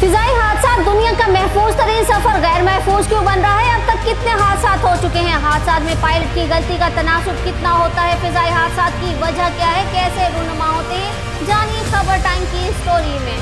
फिजाई हादसा दुनिया का महफूज तरीन सफर गैर महफूज क्यों बन रहा है? अब तक कितने हादसा हो चुके हैं? हादसा में पायलट की गलती का तनासुब कितना होता है? फिजाई हादसा की वजह क्या है? कैसे रूनुमा होते हैं? जानिए खबर टाइम की स्टोरी में।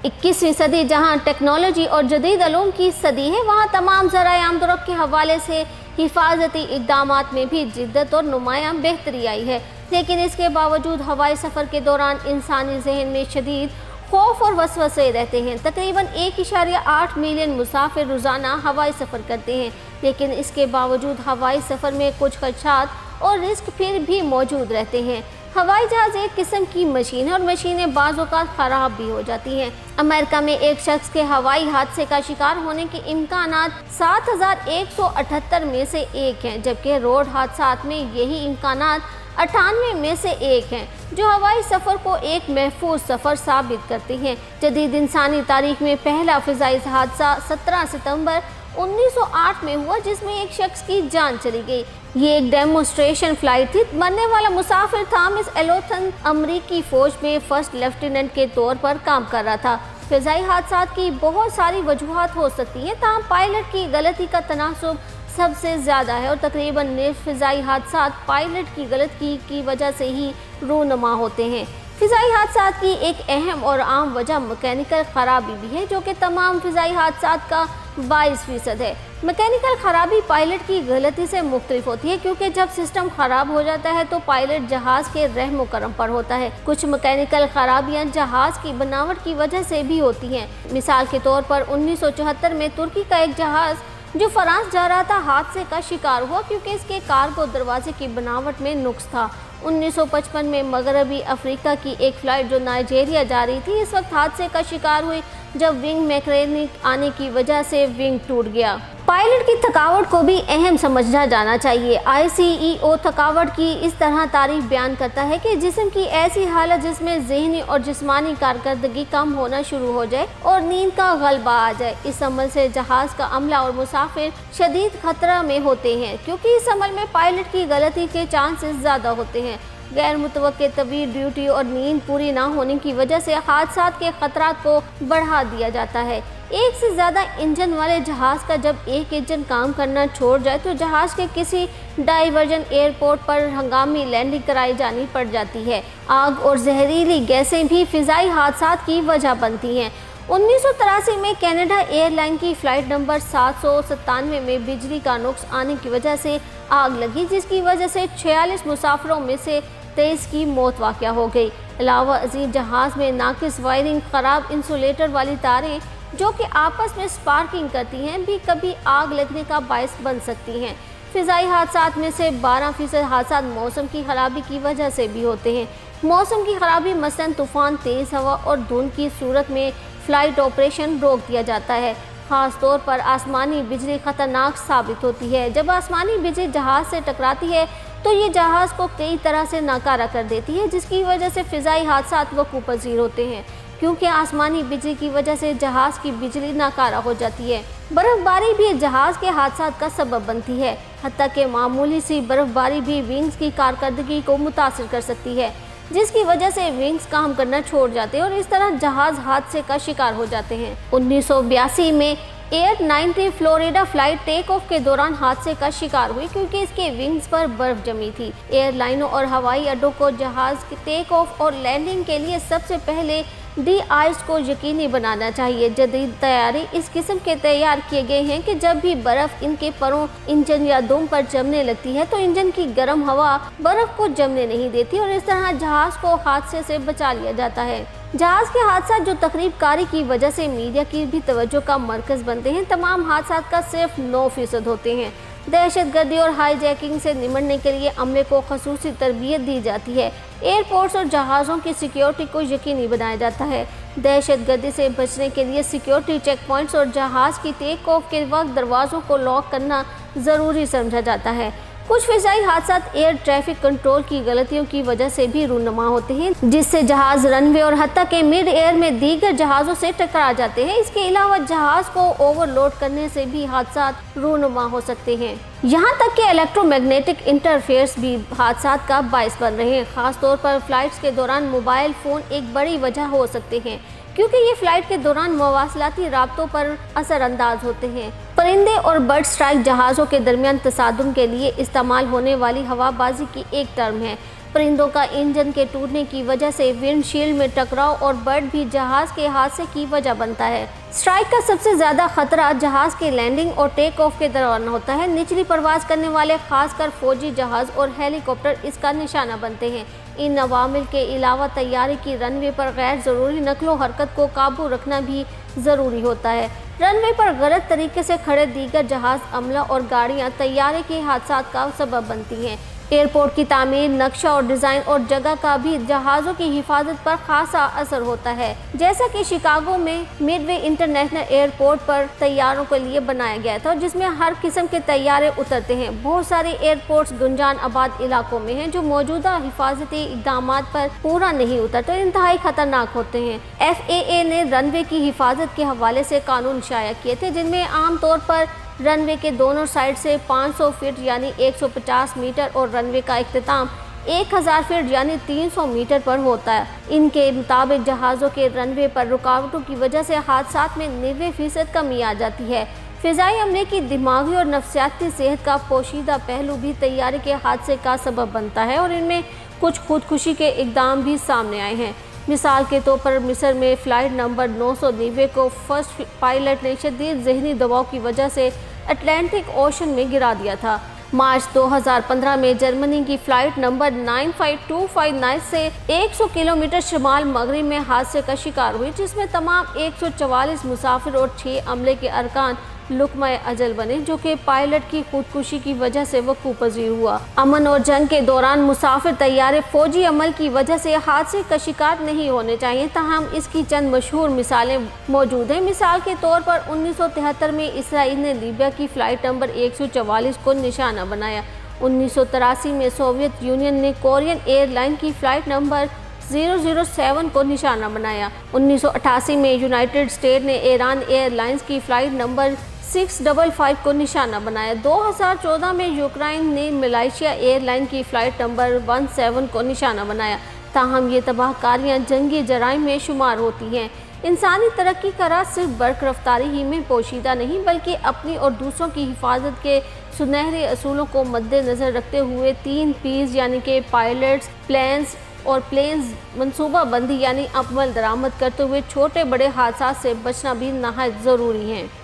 21वीं सदी जहां टेक्नोलॉजी और जदीद अलूम की सदी है, वहां तमाम ज़राए आमदोरफ्त के हवाले से हिफाजती इक़दामात में भी जिद्दत और नुमायां बेहतरी आई है। लेकिन इसके बावजूद हवाई सफ़र के दौरान इंसानी जहन में शदीद खौफ और वसवसे रहते हैं। तकरीबन 1.8 मिलियन मुसाफिर रोज़ाना हवाई सफ़र करते हैं, लेकिन इसके बावजूद हवाई सफ़र में कुछ खदशात और रिस्क फिर भी मौजूद रहते हैं। हवाई जहाज़ एक किस्म की मशीन है और मशीनें बाज़ औक़ात ख़राब भी हो जाती हैं। अमेरिका में एक शख्स के हवाई हादसे का शिकार होने के इम्कानात 7,178 में से एक हैं, जबकि रोड हादसात में यही इम्कानात 98 में से एक हैं, जो हवाई सफ़र को एक महफूज सफ़र साबित करती हैं। जदीद इंसानी तारीख में पहला फ़िज़ाई हादसा 17 सितंबर 1908 में हुआ, जिसमें एक शख्स की जान चली गई। ये एक डेमोन्स्ट्रेशन फ़्लाइट थी। मरने वाला मुसाफिर थॉमस एलोथन अमरीकी फ़ौज में फर्स्ट लेफ्टिनेंट के तौर पर काम कर रहा था। फ़िज़ाई हादसात की बहुत सारी वजूहात हो सकती हैं, ताहम पायलट की गलती का तनासुब सबसे ज़्यादा है और तकरीबन निस्फ फ़िज़ाई हादसात पायलट की गलती की वजह से ही रूनुमा होते हैं। फ़िज़ाई हादसात की एक अहम और आम वजह मैकेनिकल ख़राबी भी है, जो कि तमाम फ़िज़ाई हादसात का 22% है। मैकेनिकल ख़राबी पायलट की गलती से मुख्तलिफ होती है, क्योंकि जब सिस्टम ख़राब हो जाता है तो पायलट जहाज़ के रहम करम पर होता है। कुछ मैकेनिकल ख़राबियाँ जहाज़ की बनावट की वजह से भी होती हैं। मिसाल के तौर पर 1974 में तुर्की का एक जहाज़ जो फ्रांस जा रहा था हादसे का शिकार हुआ, क्योंकि इसके कार्गो दरवाजे की बनावट में नुक्स था। 1955 में मगरबी अफ्रीका की एक फ़्लाइट जो नाइजीरिया जा रही थी, इस वक्त हादसे का शिकार हुई जब विंग मैकेनिक आने की वजह से विंग टूट गया। पायलट की थकावट को भी अहम समझा जाना चाहिए। ICAO थकावट की इस तरह तारीफ बयान करता है कि जिस्म की ऐसी हालत जिसमें ज़हनी और जिस्मानी कारकर्दगी कम होना शुरू हो जाए और नींद का गलबा आ जाए। इस अमल से जहाज़ का अमला और मुसाफिर शदीद खतरा में होते हैं, क्योंकि इस अमल में पायलट की गलती के चांसेस ज़्यादा होते हैं। गैर मुतवक्के तवील ड्यूटी और नींद पूरी ना होने की वजह से हादसात के खतरात को बढ़ा दिया जाता है। एक से ज़्यादा इंजन वाले जहाज़ का जब एक इंजन काम करना छोड़ जाए तो जहाज़ के किसी डाइवर्जन एयरपोर्ट पर हंगामी लैंडिंग कराई जानी पड़ जाती है। आग और जहरीली गैसें भी फ़िज़ाई हादसात की वजह बनती हैं। 1983 में कनाडा एयरलाइन की फ़्लाइट नंबर 797 में बिजली का नुक्स आने की वजह से आग लगी, जिसकी वजह से 46 मुसाफिरों में से 23 की मौत वाक़या हो गई। अलावा अजीम जहाज़ में नाकिस वायरिंग, ख़राब इंसुलेटर वाली तारें जो कि आपस में स्पार्किंग करती हैं, भी कभी आग लगने का बायस बन सकती हैं। फ़िज़ाई हादसात में से 12% हादसात मौसम की ख़राबी की वजह से भी होते हैं। मौसम की ख़राबी मसलन तूफ़ान, तेज़ हवा और धुंध की सूरत में फ़्लाइट ऑपरेशन रोक दिया जाता है। ख़ास तौर पर आसमानी बिजली ख़तरनाक साबित होती है। जब आसमानी बिजली जहाज़ से टकराती है तो ये जहाज़ को कई तरह से नाकारा कर देती है, जिसकी वजह से फ़िज़ाई हादसात वक़ूअ पज़ीर होते हैं, क्योंकि आसमानी बिजली की वजह से जहाज़ की बिजली नाकारा हो जाती है। बर्फ़बारी भी जहाज़ के हादसात का सबब बनती है। हत्ता कि मामूली सी बर्फ़बारी भी विंग्स की कारकर्दगी को मुतासिर कर सकती है, जिसकी वजह से विंग्स काम करना छोड़ जाते हैं और इस तरह जहाज़ हादसे का शिकार हो जाते हैं। 1982 में air 90 Florida flight take off के दौरान हादसे का शिकार हुई, क्योंकि इसके विंग्स पर बर्फ़ जमी थी। एयरलाइनों और हवाई अड्डों को जहाज़ के टेक ऑफ और लैंडिंग के लिए सबसे पहले डी आइस को यकीनी बनाना चाहिए। जदीद तैयारी इस किस्म के तैयार किए गए हैं कि जब भी बर्फ़ इनके परों, इंजन या दुम पर जमने लगती है तो इंजन की गर्म हवा बर्फ़ को जमने नहीं देती और इस तरह जहाज़ को हादसे से बचा लिया जाता है। जहाज़ के हादसा जो तकरीब कारी की वजह से मीडिया की भी तवज्जो का मरकज़ बनते हैं, तमाम हादसात का सिर्फ 9% होते हैं। दहशतगर्दी और हाईजैकिंग से निमटने के लिए अमले को खसूसी तरबियत दी जाती है। एयरपोर्ट्स और जहाज़ों की सिक्योरिटी को यकीनी बनाया जाता है। दहशतगर्दी से बचने के लिए सिक्योरिटी चेक पॉइंट्स और जहाज़ की टेक ऑफ के वक्त दरवाज़ों को लॉक करना ज़रूरी समझा जाता है। कुछ फिजाई हादसा एयर ट्रैफिक कंट्रोल की गलतियों की वजह से भी रूनुमा होते हैं, जिससे जहाज रनवे और हत्ता के मिड एयर में दीगर जहाज़ों से टकरा जाते हैं। इसके अलावा जहाज को ओवरलोड करने से भी हादसा रूनुमा हो सकते हैं। यहाँ तक कि इलेक्ट्रोमैग्नेटिक इंटरफेयर्स भी हादसा का बायस बन रहे हैं। खास तौर पर फ्लाइट्स के दौरान मोबाइल फ़ोन एक बड़ी वजह हो सकते हैं, क्योंकि ये फ्लाइट के दौरान मवासलाती राब्तों पर असरअंदाज होते हैं। परिंदे और बर्ड स्ट्राइक जहाज़ों के दरमियान तसादुम के लिए इस्तेमाल होने वाली हवाबाजी की एक टर्म है। परिंदों का इंजन के टूटने की वजह से विंडशील्ड में टकराव और बर्ड भी जहाज़ के हादसे की वजह बनता है। स्ट्राइक का सबसे ज़्यादा खतरा जहाज़ के लैंडिंग और टेक ऑफ के दौरान होता है। निचली परवाज़ करने वाले खासकर फौजी जहाज़ और हेलीकॉप्टर इसका निशाना बनते हैं। इन अवामिल के अलावा तैयारे की रनवे पर गैर ज़रूरी नकलो हरकत को काबू रखना भी ज़रूरी होता है। रनवे पर गलत तरीके से खड़े दीगर जहाज़, अमला और गाड़ियाँ तैयारे के हादसा का सबब बनती हैं। एयरपोर्ट की तामीर, नक्शा और डिज़ाइन और जगह का भी जहाज़ों की हिफाजत पर खासा असर होता है। जैसा कि शिकागो में मिडवे इंटरनेशनल एयरपोर्ट पर तैयारों के लिए बनाया गया था, जिसमें हर किस्म के तैयारे उतरते हैं। बहुत सारे एयरपोर्ट्स गुंजान आबाद इलाकों में हैं जो मौजूदा हिफाजती इक़दामात पर पूरा नहीं उतरते और इंतहाई खतरनाक होते हैं। FAA ने रनवे की हिफाजत के हवाले से कानून शाया किए थे, जिनमें आम तौर पर रनवे के दोनों साइड से 500 फीट यानी 150 मीटर और रनवे का इख्तिताम 1000 फीट यानी 300 मीटर पर होता है। इनके मुताबिक जहाज़ों के रनवे पर रुकावटों की वजह से हादसात में 90% कमी आ जाती है। फ़िज़ाई अमले की दिमागी और नफ्सियाती सेहत का पोशीदा पहलू भी तैयारे के हादसे का सबब बनता है और इनमें कुछ खुदकुशी के इक़दाम भी सामने आए हैं। मिसाल के तौर पर मिस्र में फ़्लाइट नंबर 990 को फर्स्ट पायलट ने शदीद ज़हनी दबाव की वजह से अटलांटिक ओशन में गिरा दिया था। मार्च 2015 में जर्मनी की फ़्लाइट नंबर 95259 से 100 किलोमीटर शुमाल मगरिब में हादसे का शिकार हुई, जिसमें तमाम 144 मुसाफिर और 6 अमले के अरकान लुकमाए अजल बने, जो कि पायलट की खुदकुशी की वजह से वकूअ पजीर हुआ। अमन और जंग के दौरान मुसाफिर तैयारे फौजी अमल की वजह से हादसे का शिकार नहीं होने चाहिए, ताहम इसकी चंद मशहूर मिसालें मौजूद हैं। मिसाल के तौर पर 1973 में इसराइल ने लीबिया की फ़्लाइट नंबर 144 को निशाना बनाया। 1983 में सोवियत यूनियन ने कोरियन एयरलाइन की फ़्लाइट नंबर 007 को निशाना बनाया। 1988 में यूनाइटेड स्टेट ने ईरान एयरलाइंस की फ़्लाइट नंबर 655 को निशाना बनाया। 2014 में यूक्रेन ने मलेशिया एयरलाइन की फ़्लाइट नंबर 17 को निशाना बनाया। ताहम ये तबाहकारियाँ जंगी जराइम में शुमार होती हैं। इंसानी तरक्की का राज सिर्फ बर्क रफ्तारी ही में पोशीदा नहीं, बल्कि अपनी और दूसरों की हिफाजत के सुनहरे असूलों को मद्देनज़र रखते हुए 3 P's यानी कि पायलट्स, प्लान्स और प्लेन्स मनसूबा बंदी यानी अमल दरामद करते हुए छोटे बड़े हादसा से बचना भी नहायत ज़रूरी है।